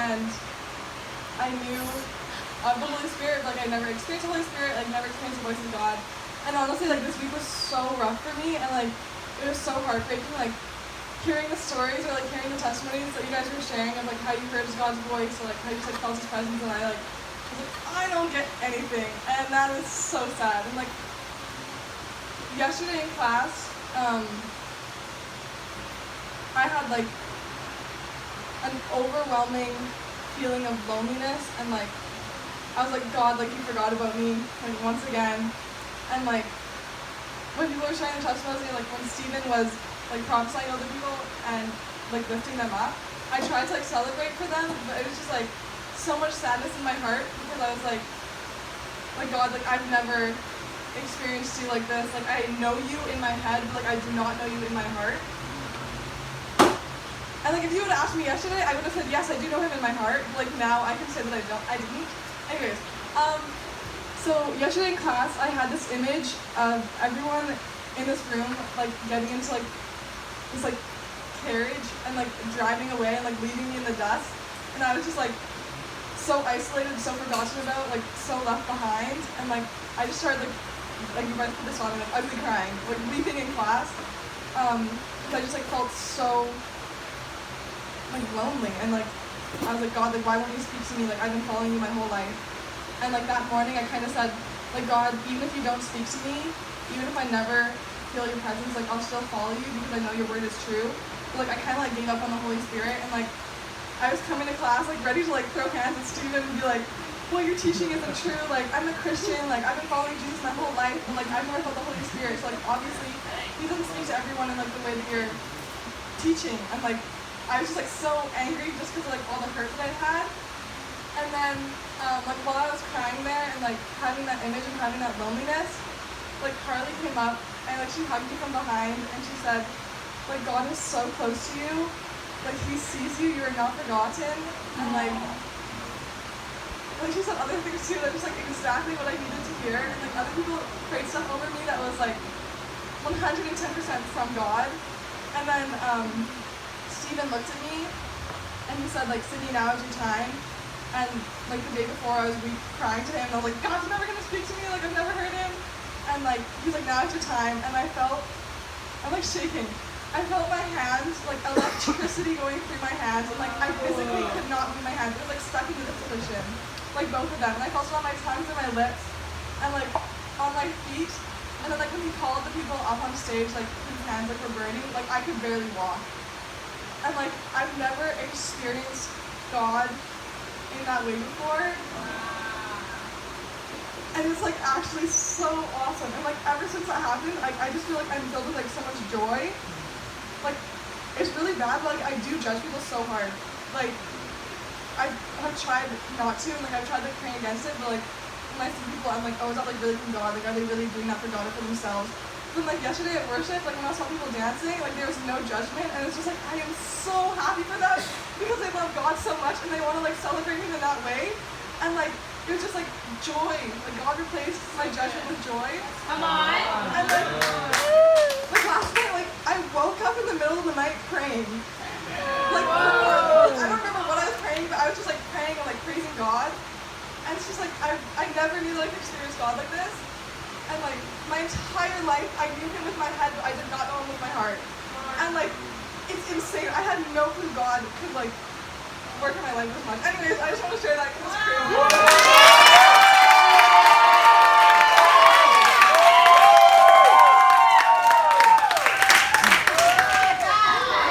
and I knew of the Holy Spirit, like I never experienced the Holy Spirit, like never experienced the voice of God. And honestly, like this week was so rough for me, and like it was so heartbreaking, like hearing the stories or like hearing the testimonies that you guys were sharing of like how you heard God's voice or like how you just like felt his presence, and I was like, I don't get anything, and that is so sad. And like yesterday in class, I had like an overwhelming feeling of loneliness, and like I was like, God, like you forgot about me, like once again. And like when people were sharing their testimonies, like when Stephen was like prophesying to other people and like lifting them up, I tried to like celebrate for them, but it was just like so much sadness in my heart because I was like God, like I've never experienced you like this. Like I know you in my head, but like I do not know you in my heart. And like if you would have asked me yesterday, I would have said yes, I do know him in my heart. But like now I can say that I didn't. Anyways, so yesterday in class I had this image of everyone in this room like getting into like this like carriage and like driving away and like leaving me in the dust, and I was just like so isolated, so forgotten about, like so left behind, and like I just started like you might put this on, and like ugly crying, like weeping in class, because I just like felt so like lonely, and like I was like, God, like why won't you speak to me? Like I've been following you my whole life. And like that morning I kind of said, like God, even if you don't speak to me, even if I never feel your presence, like I'll still follow you because I know your word is true. But like I kind of like gave up on the Holy Spirit, and like I was coming to class like ready to like throw hands at Stephen and be like, what you're teaching isn't true, like I'm a Christian, like I've been following Jesus my whole life, and like I've never felt the Holy Spirit, so like obviously he doesn't speak to everyone in like the way that you're teaching. And like I was just like so angry just because of like all the hurt that I had. And then like while I was crying there and like having that image and having that loneliness, like Carly came up and like she hugged me from behind and she said, like God is so close to you, like he sees you, you are not forgotten. And like she said other things too that was like exactly what I needed to hear, and like other people prayed stuff over me that was like 110% from God. And then Stephen looked at me and he said, like, Sydney, now is your time. And like the day before I was crying to him, and I was like, God's never gonna speak to me, like I've never heard him. And like he's like, now is your time. And I'm like shaking. I felt my hands, like electricity going through my hands, and like I physically could not move my hands. It was like stuck into this position, like both of them. And I felt it on my tongues and my lips, and like on my feet. And then like when he called the people up on stage, like whose hands like were burning, like I could barely walk. And like I've never experienced God in that way before. And it's like actually so awesome. And like ever since that happened, I just feel like I'm filled with like so much joy. Like it's really bad, but like I do judge people so hard. Like I have tried not to, and like I've tried like praying against it, but like when I see people, I'm like, oh, is that like really from God? Like are they really doing that for God or for themselves? Then like yesterday at worship, like when I saw people dancing, like there was no judgment, and it's just like I am so happy for them because they love God so much and they want to like celebrate Him in that way. And like it was just like joy. Like God replaced my judgment with joy. Come on. And like last night, like I woke up in the middle of the night praying. Like I don't remember what I was praying, but I was just like praying and like praising God. And it's just like I never knew like experience God like this. And like my entire life, I knew Him with my head, but I did not know Him with my heart. And like, it's insane. I had no clue God could like work in my life this much. Anyways, I just want to share that.